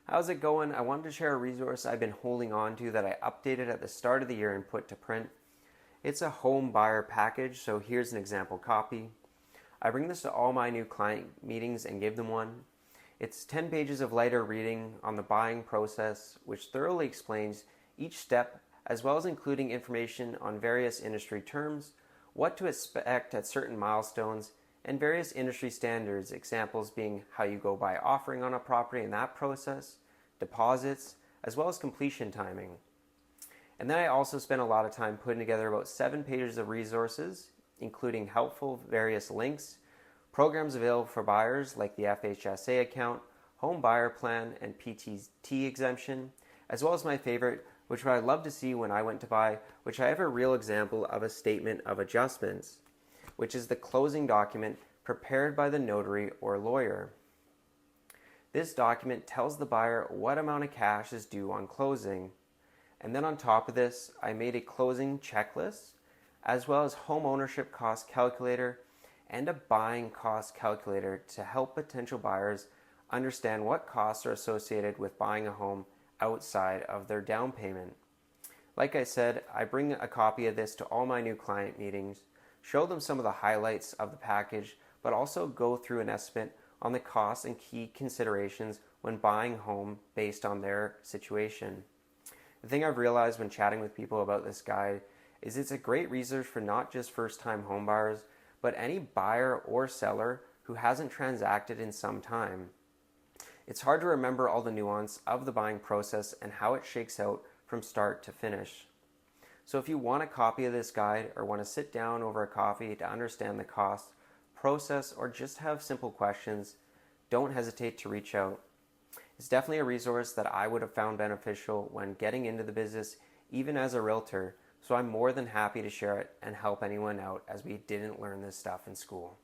How's it going? I wanted to share a resource I've been holding on to that I updated at the start of the year and put to print. It's a home buyer package, so here's an example copy. I bring this to all my new client meetings and give them one. It's 10 pages of lighter reading on the buying process, which thoroughly explains each step, as well as including information on various industry terms, what to expect at certain milestones, and various industry standards, examples being how you go by offering on a property in that process, deposits, as well as completion timing. And then I also spent a lot of time putting together about 7 pages of resources, including helpful various links, programs available for buyers like the FHSA account, home buyer plan, and PTT exemption, as well as my favorite, which I love to see when I went to buy, which I have a real example of a statement of adjustments, which is the closing document prepared by the notary or lawyer. This document tells the buyer what amount of cash is due on closing. And then on top of this, I made a closing checklist, as well as home ownership cost calculator and a buying cost calculator to help potential buyers understand what costs are associated with buying a home outside of their down payment. Like I said, I bring a copy of this to all my new client meetings, show them some of the highlights of the package, but also go through an estimate on the costs and key considerations when buying a home based on their situation. The thing I've realized when chatting with people about this guide is it's a great resource for not just first-time homebuyers, but any buyer or seller who hasn't transacted in some time. It's hard to remember all the nuance of the buying process and how it shakes out from start to finish. So if you want a copy of this guide or want to sit down over a coffee to understand the cost, process, or just have simple questions, don't hesitate to reach out. It's definitely a resource that I would have found beneficial when getting into the business, even as a realtor, so I'm more than happy to share it and help anyone out as we didn't learn this stuff in school.